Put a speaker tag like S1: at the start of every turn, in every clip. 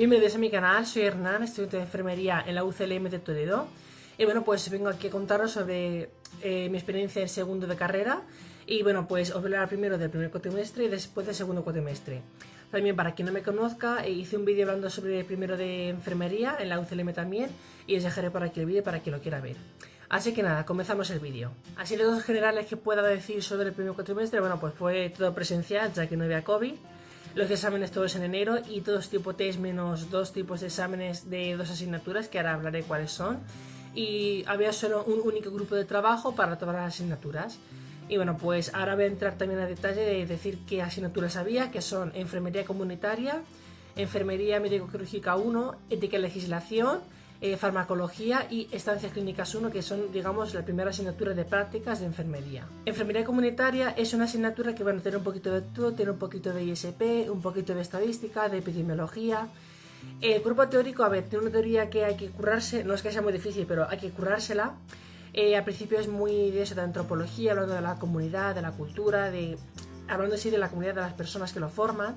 S1: Bienvenidos a mi canal, soy Hernán, estudiante de enfermería en la UCLM de Toledo. Y bueno, pues vengo aquí a contaros sobre mi experiencia en segundo de carrera. Y bueno, pues os voy a hablar primero del primer cuatrimestre y después del segundo cuatrimestre. También, para quien no me conozca, hice un vídeo hablando sobre el primero de enfermería en la UCLM también. Y os dejaré por aquí el vídeo para quien lo quiera ver. Así que nada, comenzamos el vídeo. Así, de dos generales que pueda decir sobre el primer cuatrimestre, bueno, pues fue todo presencial, ya que no había COVID. Los exámenes todos en enero y todos tipo test menos dos tipos de exámenes de dos asignaturas, que ahora hablaré cuáles son. Y había solo un único grupo de trabajo para todas las asignaturas. Y bueno, pues ahora voy a entrar también a detalle de decir qué asignaturas había, que son enfermería comunitaria, enfermería médico-quirúrgica 1, ética y legislación, farmacología y estancias clínicas 1, que son, digamos, la primera asignatura de prácticas de enfermería. Enfermería comunitaria es una asignatura que, bueno, tiene un poquito de todo, tiene un poquito de ISP, un poquito de estadística, de epidemiología. El grupo teórico, a ver, tiene una teoría que hay que currarse, no es que sea muy difícil, pero hay que currársela. Al principio es muy de eso, de antropología, hablando de la comunidad, de la cultura, hablando así de la comunidad, de las personas que lo forman.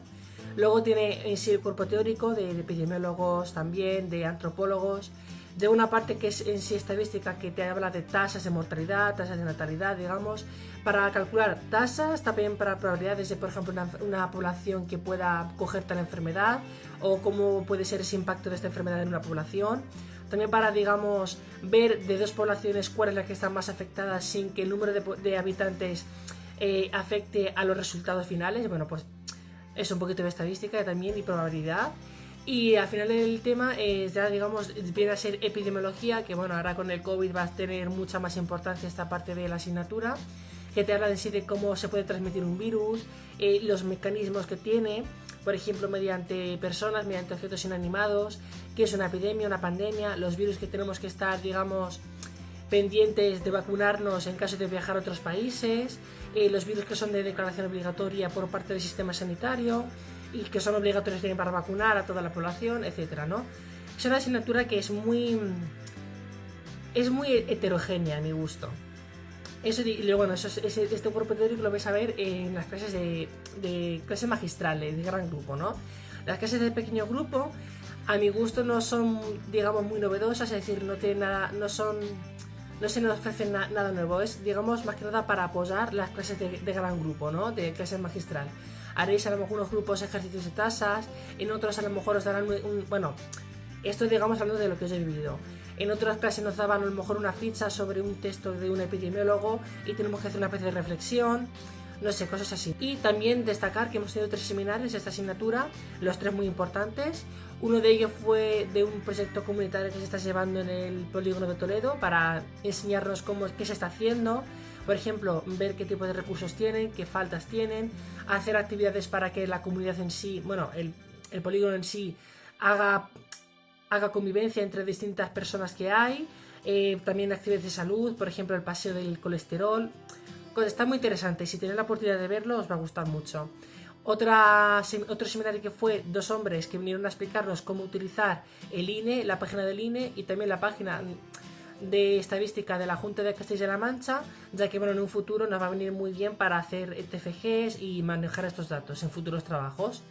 S1: Luego tiene en sí el cuerpo teórico de epidemiólogos también, de antropólogos, de una parte que es en sí estadística, que te habla de tasas de mortalidad, tasas de natalidad, digamos, para calcular tasas, también para probabilidades de, por ejemplo, una población que pueda coger tal enfermedad, o cómo puede ser ese impacto de esta enfermedad en una población. También para, digamos, ver de dos poblaciones cuál es la que está más afectada sin que el número de habitantes afecte a los resultados finales. Bueno, pues es un poquito de estadística también y probabilidad. Y al final del tema ya, digamos, viene a ser epidemiología, que bueno, ahora con el COVID va a tener mucha más importancia esta parte de la asignatura, que te habla en sí de cómo se puede transmitir un virus, los mecanismos que tiene, por ejemplo, mediante personas, mediante objetos inanimados, qué es una epidemia, una pandemia, los virus que tenemos que estar, digamos, pendientes de vacunarnos en caso de viajar a otros países, los virus que son de declaración obligatoria por parte del sistema sanitario y que son obligatorios también para vacunar a toda la población, etcétera, ¿no? Es una asignatura que es muy heterogénea a mi gusto. Eso, y bueno, este cuerpo teórico lo vais a ver en las clases de clase magistral, de gran grupo, ¿no? Las clases de pequeño grupo, a mi gusto, no son, digamos, muy novedosas, es decir, no tienen nada, no se nos ofrece nada nuevo, es, digamos, más que nada para apoyar las clases de gran grupo, ¿no? De clase magistral. Haréis a lo mejor unos grupos ejercicios de tasas, en otros a lo mejor os darán bueno, esto, digamos, hablando de lo que os he vivido. En otras clases nos daban a lo mejor una ficha sobre un texto de un epidemiólogo y tenemos que hacer una especie de reflexión, no sé, cosas así. Y también destacar que hemos tenido 3 seminarios de esta asignatura, los 3 muy importantes. Uno de ellos fue de un proyecto comunitario que se está llevando en el polígono de Toledo para enseñarnos qué se está haciendo. Por ejemplo, ver qué tipo de recursos tienen, qué faltas tienen, hacer actividades para que la comunidad en sí, bueno, el polígono en sí haga convivencia entre distintas personas que hay, también actividades de salud, por ejemplo el paseo del colesterol. Está muy interesante y si tenéis la oportunidad de verlo os va a gustar mucho. Otro seminario que fue 2 hombres que vinieron a explicarnos cómo utilizar el INE, la página del INE y también la página de estadística de la Junta de Castilla-La Mancha, ya que bueno, en un futuro nos va a venir muy bien para hacer TFGs y manejar estos datos en futuros trabajos.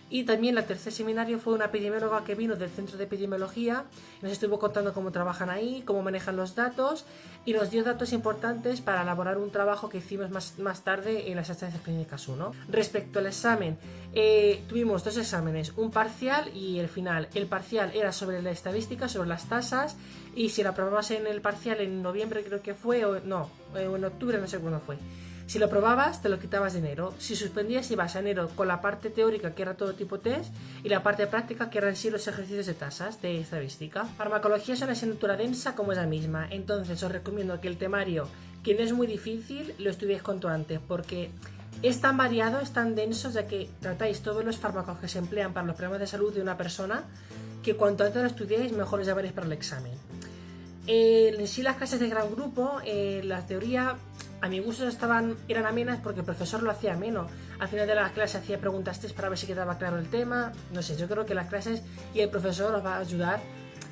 S1: Y también el tercer seminario fue una epidemióloga que vino del Centro de Epidemiología, nos estuvo contando cómo trabajan ahí, cómo manejan los datos y nos dio datos importantes para elaborar un trabajo que hicimos más tarde en las estancias clínicas 1. Respecto al examen, tuvimos 2 exámenes, un parcial y el final. El parcial era sobre la estadística, sobre las tasas, y si lo aprobabas en el parcial en noviembre creo que fue, o en octubre, no sé cuándo fue. Si lo probabas, te lo quitabas de enero. Si suspendías, ibas a enero con la parte teórica, que era todo tipo test, y la parte práctica, que eran sí los ejercicios de tasas, de estadística. Farmacología es una asignatura densa como es la misma, entonces os recomiendo que el temario, que no es muy difícil, lo estudiéis cuanto antes, porque es tan variado, es tan denso, ya que tratáis todos los fármacos que se emplean para los problemas de salud de una persona, que cuanto antes lo estudiéis, mejor os llevaréis para el examen. En sí, las clases de gran grupo, la teoría, a mi gusto eran amenas porque el profesor lo hacía ameno. Al final de la clase hacía preguntas test para ver si quedaba claro el tema. No sé, yo creo que las clases y el profesor os va a ayudar,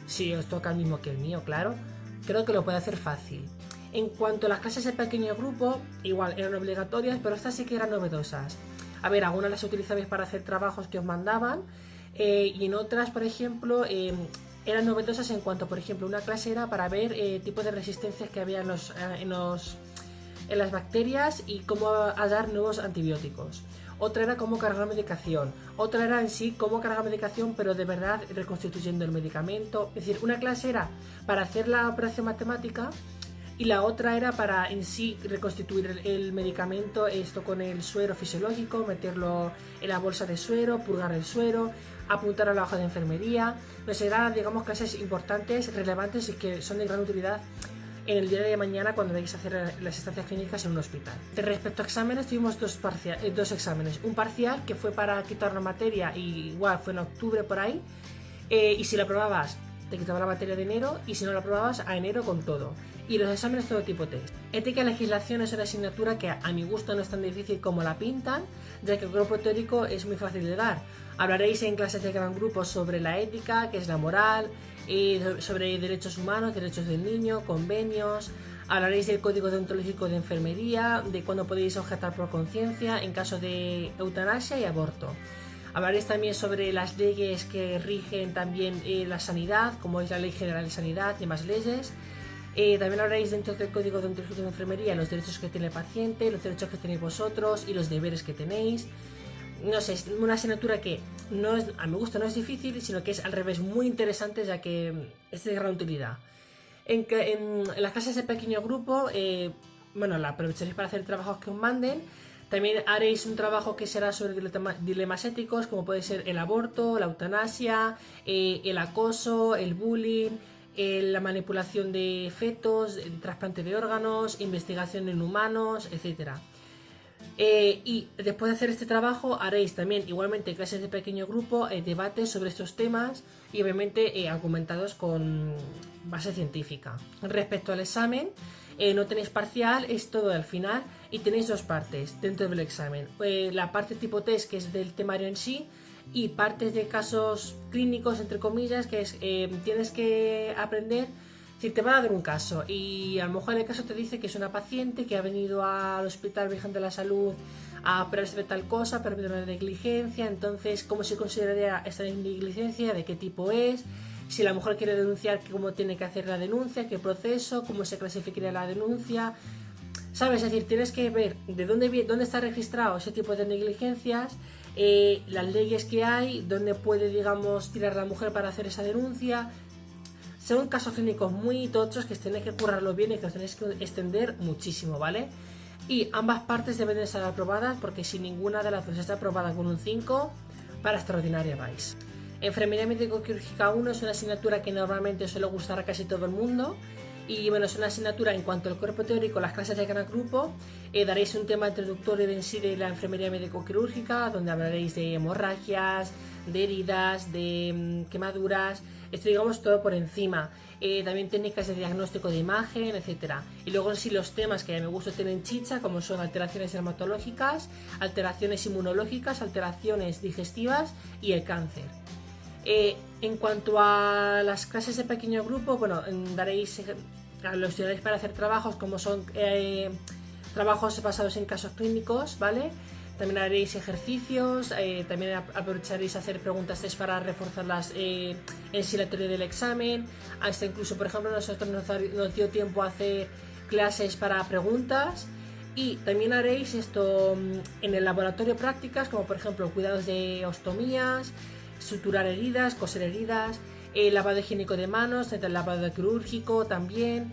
S1: si os toca el mismo que el mío, claro. Creo que lo puede hacer fácil. En cuanto a las clases de pequeño grupo, igual eran obligatorias, pero estas sí que eran novedosas. A ver, algunas las utilizabais para hacer trabajos que os mandaban, Y en otras, por ejemplo, eran novedosas en cuanto, por ejemplo, una clase era para ver tipos de resistencias que había en las bacterias y cómo a dar nuevos antibióticos. Otra era cómo cargar medicación. Otra era en sí cómo cargar medicación, pero de verdad reconstituyendo el medicamento. Es decir, una clase era para hacer la operación matemática y la otra era para en sí reconstituir el medicamento, esto con el suero fisiológico, meterlo en la bolsa de suero, purgar el suero, apuntar a la hoja de enfermería. Pues eran, digamos, clases importantes, relevantes y que son de gran utilidad en el día de mañana cuando vais a hacer las estancias clínicas en un hospital. Respecto a exámenes, tuvimos dos exámenes. Un parcial que fue para quitar la materia y igual fue en octubre por ahí, y si la aprobabas te quitaba la materia de enero y si no la aprobabas a enero con todo. Y los exámenes todo tipo test. Ética y legislación es una asignatura que a mi gusto no es tan difícil como la pintan, ya que el cuerpo teórico es muy fácil de dar. Hablaréis en clases de gran grupo sobre la ética, que es la moral, sobre derechos humanos, derechos del niño, convenios. Hablaréis del código deontológico de enfermería, de cuándo podéis objetar por conciencia en caso de eutanasia y aborto. Hablaréis también sobre las leyes que rigen también la sanidad, como es la Ley General de Sanidad y más leyes. También hablaréis dentro del Código Deontológico de Enfermería los derechos que tiene el paciente, los derechos que tenéis vosotros y los deberes que tenéis. No sé, es una asignatura que no es, a mi gusto no es difícil, sino que es al revés muy interesante, ya que es de gran utilidad. En las clases de pequeño grupo, bueno, la aprovecharéis para hacer trabajos que os manden. También haréis un trabajo que será sobre dilemas éticos, como puede ser el aborto, la eutanasia, el acoso, el bullying, la manipulación de fetos, el trasplante de órganos, investigación en humanos, etc. Y después de hacer este trabajo haréis también igualmente clases de pequeño grupo, debates sobre estos temas y obviamente argumentados con base científica. Respecto al examen, no tenéis parcial, es todo al final y tenéis dos partes dentro del examen. La parte tipo test, que es del temario en sí, y partes de casos clínicos, entre comillas, que es tienes que aprender. Si te van a dar un caso y a lo mejor en el caso te dice que es una paciente que ha venido al Hospital Virgen de la Salud a operarse de tal cosa, pero de una negligencia, entonces ¿cómo se consideraría esta negligencia? ¿De qué tipo es? Si la mujer quiere denunciar, ¿cómo tiene que hacer la denuncia? ¿Qué proceso? ¿Cómo se clasificaría la denuncia? ¿Sabes? Es decir, tienes que ver de dónde está registrado ese tipo de negligencias, las leyes que hay, dónde puede, digamos, tirar la mujer para hacer esa denuncia. Son casos clínicos muy tochos que tenéis que currarlo bien y que os tenéis que extender muchísimo, ¿vale? Y ambas partes deben de estar aprobadas, porque si ninguna de las dos está aprobada con un 5, para extraordinaria vais. Enfermería médico-quirúrgica 1 es una asignatura que normalmente suele gustar a casi todo el mundo. Y bueno, es una asignatura en cuanto al cuerpo teórico, las clases de gran grupo. Daréis un tema introductorio en sí de la enfermería médico-quirúrgica, donde hablaréis de hemorragias, de heridas, de quemaduras, esto digamos todo por encima. También técnicas de diagnóstico de imagen, etcétera. Y luego en sí los temas que a mi gusto tienen chicha, como son alteraciones dermatológicas, alteraciones inmunológicas, alteraciones digestivas y el cáncer. En cuanto a las clases de pequeño grupo, bueno, los estudiaréis para hacer trabajos como son trabajos basados en casos clínicos, ¿vale? También haréis ejercicios, también aprovecharéis a hacer preguntas test para reforzarlas en sí la teoría del examen. Hasta incluso, por ejemplo, nosotros nos dio tiempo a hacer clases para preguntas. Y también haréis esto en el laboratorio, prácticas como por ejemplo cuidados de ostomías, suturar heridas, coser heridas, lavado higiénico de manos, el lavado quirúrgico también.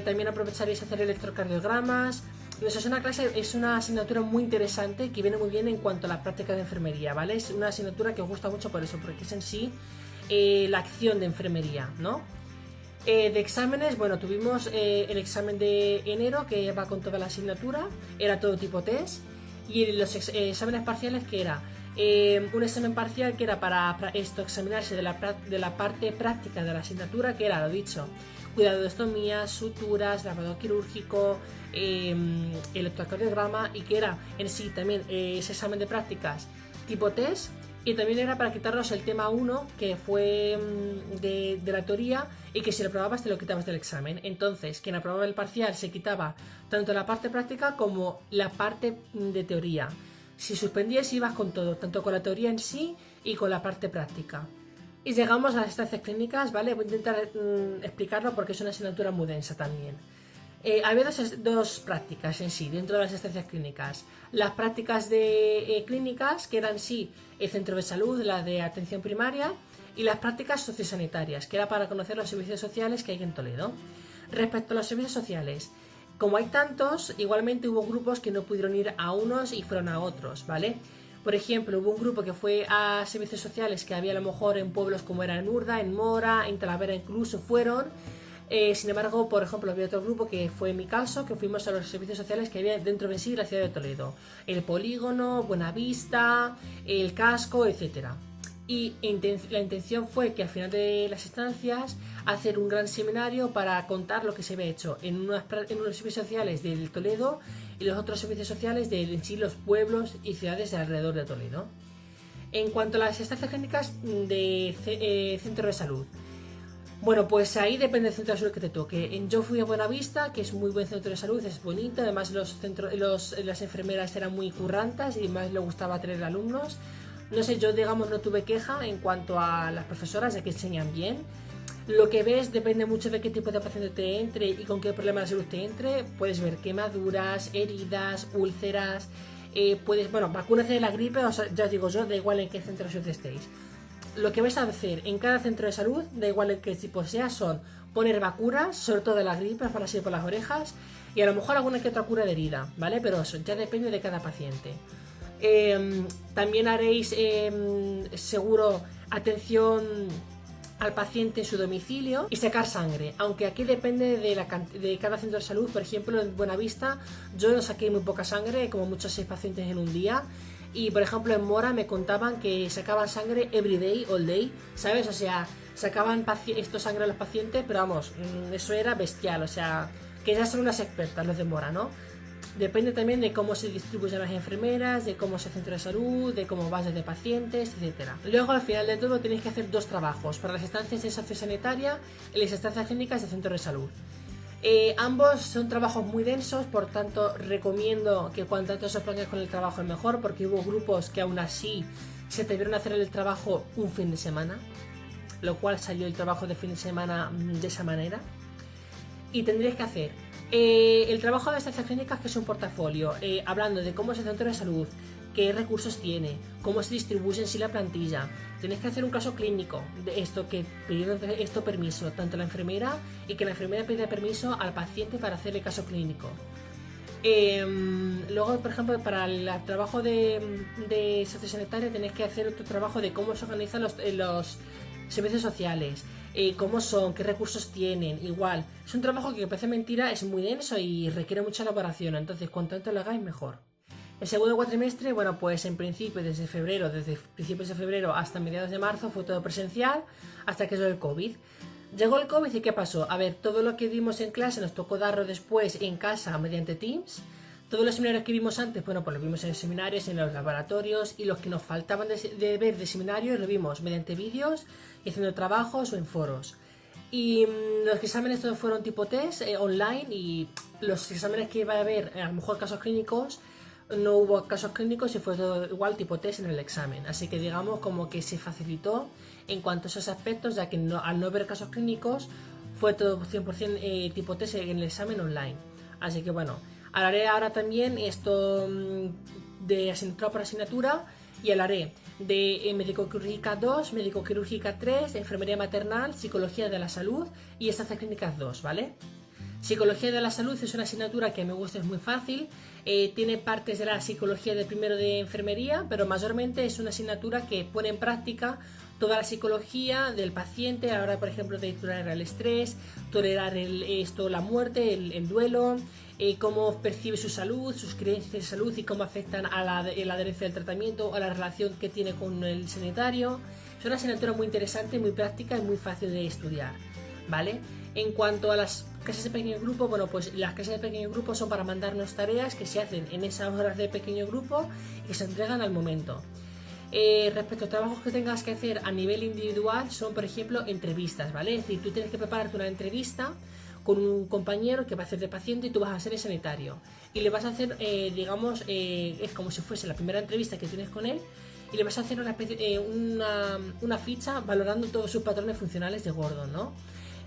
S1: También aprovecharéis a hacer electrocardiogramas. Es una asignatura muy interesante que viene muy bien en cuanto a la práctica de enfermería, ¿vale? Es una asignatura que os gusta mucho por eso, porque es en sí la acción de enfermería, ¿no? De exámenes, bueno, tuvimos el examen de enero que va con toda la asignatura, era todo tipo test, y los exámenes parciales que era un examen parcial que era para examinarse de la parte práctica de la asignatura, que era lo dicho, cuidado de ostomías, suturas, lavado quirúrgico, electrocardiograma, y que era en sí también ese examen de prácticas tipo test. Y también era para quitarnos el tema 1, que fue de la teoría, y que si lo aprobabas te lo quitabas del examen. Entonces, quien aprobaba el parcial se quitaba tanto la parte práctica como la parte de teoría. Si suspendías ibas con todo, tanto con la teoría en sí y con la parte práctica. Y llegamos a las estancias clínicas, ¿vale? Voy a intentar explicarlo porque es una asignatura muy densa también. Había dos prácticas en sí dentro de las estancias clínicas. Las prácticas de clínicas, que eran sí el centro de salud, la de atención primaria, y las prácticas sociosanitarias, que era para conocer los servicios sociales que hay en Toledo. Respecto a los servicios sociales, como hay tantos, igualmente hubo grupos que no pudieron ir a unos y fueron a otros, ¿vale? Por ejemplo, hubo un grupo que fue a servicios sociales que había a lo mejor en pueblos como era en Urda, en Mora, en Talavera incluso fueron. Sin embargo, por ejemplo, había otro grupo que fue en mi caso, que fuimos a los servicios sociales que había dentro de sí la ciudad de Toledo. El Polígono, Buenavista, el Casco, etcétera. Y la intención fue que al final de las estancias hacer un gran seminario para contar lo que se había hecho en unos servicios sociales del Toledo y los otros servicios sociales de en sí los pueblos y ciudades de alrededor de Toledo. En cuanto a las estancias clínicas de centro de salud, bueno, pues ahí depende del centro de salud que te toque. Yo fui a Buenavista, que es muy buen centro de salud, es bonito, además las enfermeras eran muy currantas y más le gustaba tener alumnos. No sé, yo digamos no tuve queja en cuanto a las profesoras, de que enseñan bien. Lo que ves depende mucho de qué tipo de paciente te entre y con qué problema de salud te entre. Puedes ver quemaduras, heridas, úlceras, vacunas de la gripe, o sea, ya os digo yo, da igual en qué centro de salud estéis. Lo que vais a hacer en cada centro de salud, da igual en qué tipo sea, son poner vacunas, sobre todo de la gripe, para así por las orejas, y a lo mejor alguna que otra cura de herida, ¿vale? Pero eso ya depende de cada paciente. También haréis seguro atención al paciente en su domicilio y sacar sangre, aunque aquí depende de cada centro de salud. Por ejemplo, en Buenavista yo saqué muy poca sangre, como muchos 6 pacientes en un día, y por ejemplo en Mora me contaban que sacaban sangre every day, all day, ¿sabes? O sea, sacaban sangre a los pacientes, pero vamos, eso era bestial, o sea, que ya son unas expertas los de Mora, ¿no? Depende también de cómo se distribuyen las enfermeras, de cómo es el centro de salud, de cómo vas de pacientes, etc. Luego, al final de todo, tenéis que hacer 2 trabajos para las estancias de sociosanitaria y las estancias clínicas de centro de salud. Ambos son trabajos muy densos, por tanto, recomiendo que cuanto antes os pongáis con el trabajo es mejor, porque hubo grupos que aún así se tuvieron a hacer el trabajo un fin de semana, lo cual salió el trabajo de fin de semana de esa manera. Y tendréis que hacer el trabajo de estancias clínicas, que es un portafolio, hablando de cómo es el centro de salud, qué recursos tiene, cómo se distribuye en sí la plantilla. Tenéis que hacer un caso clínico de esto, que pidieron esto permiso, tanto la enfermera, y que la enfermera pida permiso al paciente para hacer el caso clínico. Luego, por ejemplo, para el trabajo de sociosanitaria tenéis que hacer otro trabajo de cómo se organizan los servicios sociales, cómo son, qué recursos tienen. Igual, es un trabajo que parece mentira, es muy denso y requiere mucha elaboración, entonces cuanto antes lo hagáis mejor. El segundo cuatrimestre, bueno, pues en principio desde principios de febrero hasta mediados de marzo fue todo presencial, hasta que llegó el COVID. Llegó el COVID y ¿qué pasó? A ver, todo lo que vimos en clase nos tocó darlo después en casa mediante Teams. Todos los seminarios que vimos antes, bueno, pues los vimos en los seminarios, en los laboratorios, y los que nos faltaban de ver de seminarios lo vimos mediante vídeos y haciendo trabajos o en foros. Y los exámenes todos fueron tipo test, online, y los exámenes que iba a haber, a lo mejor casos clínicos, no hubo casos clínicos y fue todo igual tipo test en el examen. Así que digamos como que se facilitó en cuanto a esos aspectos, ya que al no haber casos clínicos fue todo 100% tipo test en el examen online. Así que bueno, hablaré ahora también esto de asignatura por asignatura, y hablaré de médico-quirúrgica 2, médico-quirúrgica 3, enfermería maternal, psicología de la salud y estancias clínicas 2, ¿vale? Psicología de la salud es una asignatura que me gusta, es muy fácil, tiene partes de la psicología de primero de enfermería, pero mayormente es una asignatura que pone en práctica toda la psicología del paciente a la hora, por ejemplo, de tolerar el estrés, tolerar la muerte, el duelo, cómo percibe su salud, sus creencias de salud y cómo afectan a la adherencia del tratamiento, a la relación que tiene con el sanitario. Es una asignatura muy interesante, muy práctica y muy fácil de estudiar, ¿vale? En cuanto a las clases de pequeño grupo, bueno, pues las clases de pequeño grupo son para mandarnos tareas que se hacen en esas horas de pequeño grupo y que se entregan al momento. Respecto a trabajos que tengas que hacer a nivel individual, son por ejemplo entrevistas, ¿vale? Es decir, tú tienes que prepararte una entrevista con un compañero que va a hacer de paciente y tú vas a ser el sanitario. Y le vas a hacer, es como si fuese la primera entrevista que tienes con él, y le vas a hacer una ficha valorando todos sus patrones funcionales de Gordon, ¿no?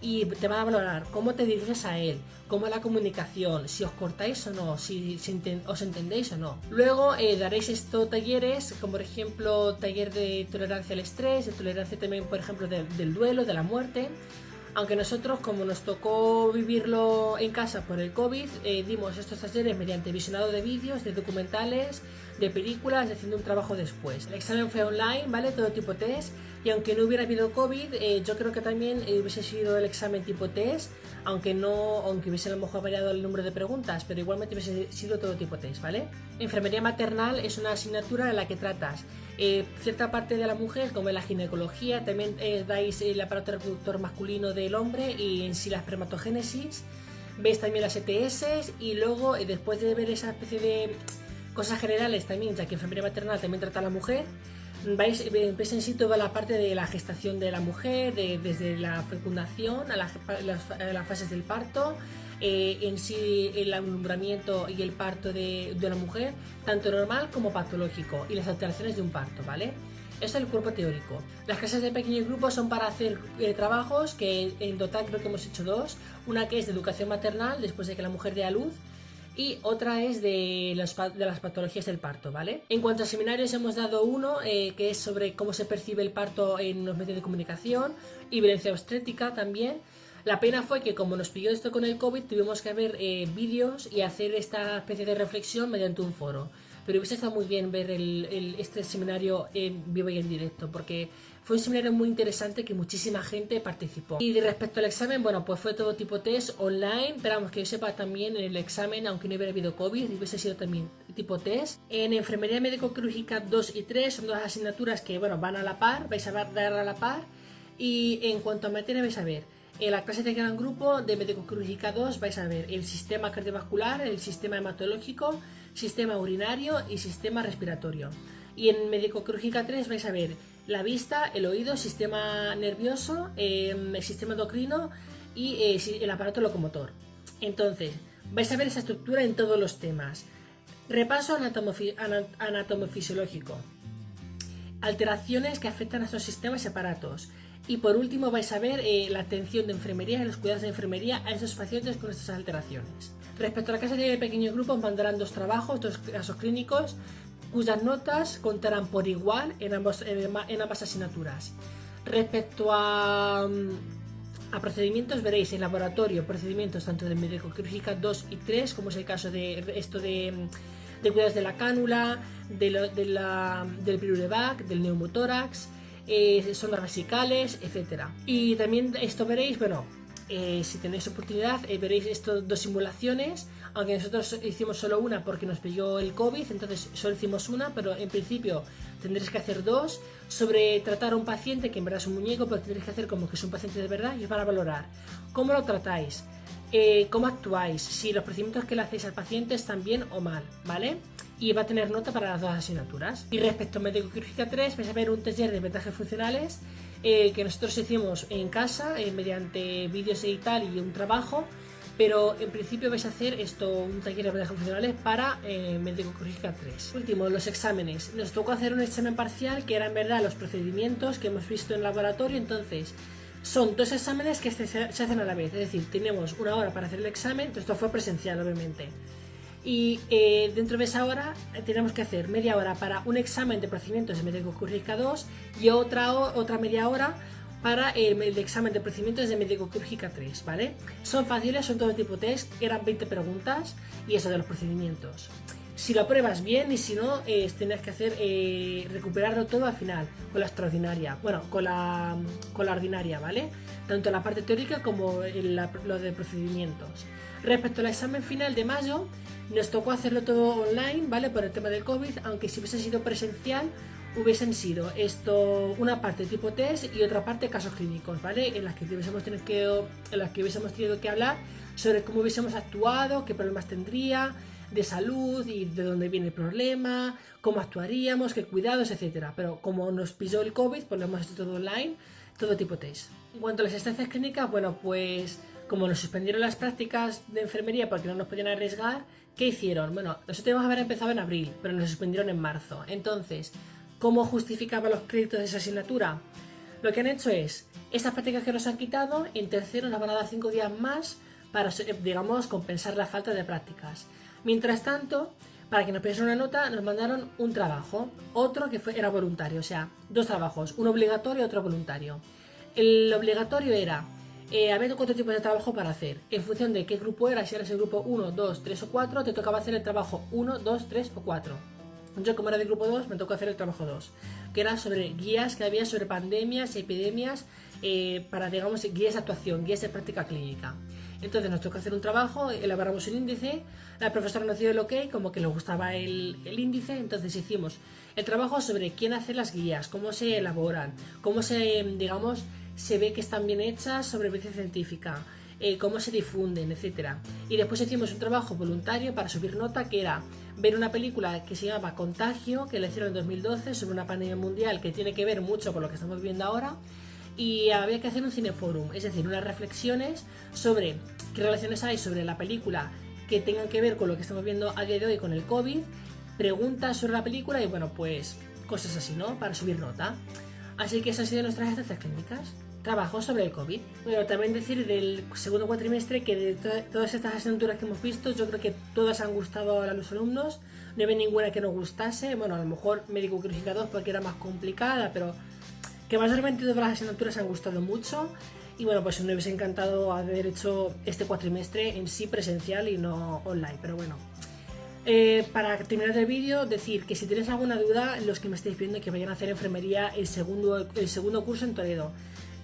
S1: Y te van a valorar cómo te diriges a él, cómo es la comunicación, si os cortáis o no, si os entendéis o no. Luego daréis estos talleres, como por ejemplo taller de tolerancia al estrés, de tolerancia también por ejemplo del duelo, de la muerte. Aunque nosotros, como nos tocó vivirlo en casa por el COVID, dimos estos talleres mediante visionado de vídeos, de documentales, de películas, haciendo un trabajo después. El examen fue online, ¿vale? Todo tipo test. Y aunque no hubiera habido COVID, yo creo que también hubiese sido el examen tipo test, aunque hubiese a lo mejor variado el número de preguntas, pero igualmente hubiese sido todo tipo test, ¿vale? Enfermería maternal es una asignatura en la que tratas cierta parte de la mujer, como la ginecología, también dais el aparato reproductor masculino del hombre y en sí la espermatogénesis, veis también las ETS y luego después de ver esa especie de cosas generales también, ya que enfermería maternal también trata a la mujer, ves en sí toda la parte de la gestación de la mujer, desde la fecundación a las fases del parto, en sí el alumbramiento y el parto de la mujer, tanto normal como patológico, y las alteraciones de un parto, ¿vale? Eso es el cuerpo teórico. Las clases de pequeños grupos son para hacer trabajos, que en total creo que hemos hecho 2, una que es de educación maternal, después de que la mujer dé a luz, y otra es de las patologías del parto, ¿vale? En cuanto a seminarios hemos dado uno que es sobre cómo se percibe el parto en los medios de comunicación y violencia obstétrica también. La pena fue que como nos pilló esto con el COVID tuvimos que ver vídeos y hacer esta especie de reflexión mediante un foro. Pero hubiese estado muy bien ver este seminario en vivo y en directo, porque fue un seminario muy interesante que muchísima gente participó. Y respecto al examen, bueno, pues fue todo tipo test online, pero vamos, que yo sepa también en el examen, aunque no hubiera habido COVID, hubiese sido también tipo test. En Enfermería Médico-Quirúrgica 2 y 3 son 2 asignaturas que, bueno, van a la par, vais a dar a la par. Y en cuanto a materia vais a ver, en la clase de gran grupo de Médico-Quirúrgica 2 vais a ver el sistema cardiovascular, el sistema hematológico, sistema urinario y sistema respiratorio. Y en Médico-Quirúrgica 3 vais a ver la vista, el oído, sistema nervioso, el sistema endocrino y el aparato locomotor. Entonces, vais a ver esa estructura en todos los temas. Repaso anatomofisiológico. Alteraciones que afectan a estos sistemas y aparatos. Y por último vais a ver la atención de enfermería y los cuidados de enfermería a estos pacientes con estas alteraciones. Respecto a la clase de pequeños grupos mandarán 2 trabajos, 2 casos clínicos, cuyas notas contarán por igual en ambas asignaturas. Respecto a procedimientos veréis en laboratorio procedimientos tanto de Médico-Quirúrgica 2 y 3, como es el caso de esto de cuidados de la cánula, del pirurevac, del neumotórax, sondas vesicales, etcétera. Y también esto veréis, bueno, si tenéis oportunidad, veréis estas 2 simulaciones, aunque nosotros hicimos solo una porque nos pilló el COVID, entonces solo hicimos una, pero en principio tendréis que hacer 2 sobre tratar a un paciente que en verdad es un muñeco, pero tendréis que hacer como que es un paciente de verdad y os van a valorar cómo lo tratáis, cómo actuáis, si los procedimientos que le hacéis al paciente están bien o mal, ¿vale? Y va a tener nota para las 2 asignaturas. Y respecto a Médico-Quirúrgica 3 vais a ver un taller de ventajas funcionales que nosotros hicimos en casa mediante vídeos y tal y un trabajo, pero en principio vais a hacer un taller de ventajas funcionales para Médico-Quirúrgica 3. Último, los exámenes. Nos tocó hacer un examen parcial que era en verdad los procedimientos que hemos visto en laboratorio, entonces son 2 exámenes que se hacen a la vez, es decir, tenemos 1 hora para hacer el examen, esto fue presencial obviamente. Y dentro de esa hora tenemos que hacer media hora para un examen de procedimientos de Médico-Quirúrgica 2 y otra media hora para el examen de procedimientos de Médico-Quirúrgica 3, ¿vale? Son fáciles, son todo tipo test, eran 20 preguntas y eso de los procedimientos. Si lo apruebas bien y si no, tendrás que hacer recuperarlo todo al final, con la extraordinaria, bueno, con la ordinaria, ¿vale? Tanto la parte teórica como lo de procedimientos. Respecto al examen final de mayo, nos tocó hacerlo todo online, ¿vale? Por el tema del COVID, aunque si hubiese sido presencial, hubiesen sido una parte tipo test y otra parte casos clínicos, ¿vale? En las que hubiésemos tenido que hablar sobre cómo hubiésemos actuado, qué problemas tendría de salud y de dónde viene el problema, cómo actuaríamos, qué cuidados, etcétera. Pero como nos pilló el COVID, pues lo hemos hecho todo online, todo tipo test. En cuanto a las estancias clínicas, bueno, pues como nos suspendieron las prácticas de enfermería porque no nos podían arriesgar, ¿qué hicieron? Bueno, nosotros íbamos a haber empezado en abril, pero nos suspendieron en marzo. Entonces, ¿Cómo justificaba los créditos de esa asignatura? Lo que han hecho es, estas prácticas que nos han quitado, en tercero nos van a dar 5 días más para, digamos, compensar la falta de prácticas. Mientras tanto, para que nos pidiesen una nota, nos mandaron un trabajo, otro que era voluntario, o sea, 2 trabajos, uno obligatorio y otro voluntario. El obligatorio era, había 4 tipos de trabajo para hacer, en función de qué grupo era, si eras el grupo 1, 2, 3 o 4, te tocaba hacer el trabajo 1, 2, 3 o 4. Yo, como era del grupo 2, me tocó hacer el trabajo 2, que era sobre guías que había sobre pandemias y epidemias, para, digamos, guías de actuación, guías de práctica clínica. Entonces nos tocó hacer un trabajo, elaboramos un índice, la profesora nos dio el ok, como que le gustaba el índice, entonces hicimos el trabajo sobre quién hace las guías, cómo se elaboran, cómo se, digamos, se ve que están bien hechas sobre evidencia científica, cómo se difunden, etc. Y después hicimos un trabajo voluntario para subir nota, que era ver una película que se llama Contagio, que la hicieron en 2012, sobre una pandemia mundial que tiene que ver mucho con lo que estamos viendo ahora, y había que hacer un cineforum, es decir, unas reflexiones sobre qué relaciones hay sobre la película que tengan que ver con lo que estamos viendo a día de hoy con el COVID, preguntas sobre la película y bueno, pues cosas así, ¿no? Para subir nota. Así que esas han sido nuestras estrategias clínicas. Trabajos sobre el COVID. Bueno, también decir del segundo cuatrimestre que de todas estas asignaturas que hemos visto, yo creo que todas han gustado a los alumnos. No hay ninguna que no gustase. Bueno, a lo mejor médico quirúrgica 2 porque era más complicada, pero que mayormente todas las asignaturas han gustado mucho. Y bueno, pues me hubiese encantado haber hecho este cuatrimestre en sí presencial y no online, pero bueno. Para terminar el vídeo, decir que si tenéis alguna duda, los que me estáis viendo que vayan a hacer enfermería el segundo curso en Toledo,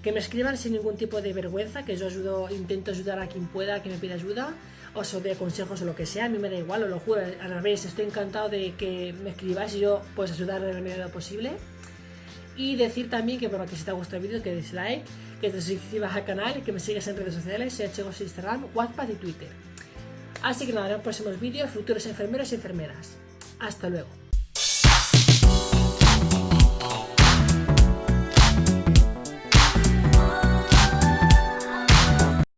S1: que me escriban sin ningún tipo de vergüenza, que yo intento ayudar a quien pueda, que me pida ayuda, o os dé consejos o lo que sea, a mí me da igual, os lo juro, al revés, estoy encantado de que me escribáis y yo pues ayudar en la medida de lo posible. Y decir también que, bueno, que si te ha gustado el vídeo, que des like, que te suscribas al canal y que me sigas en redes sociales, en Instagram, WhatsApp y Twitter. Así que nada, en los próximos vídeos, futuros enfermeros y enfermeras. Hasta luego.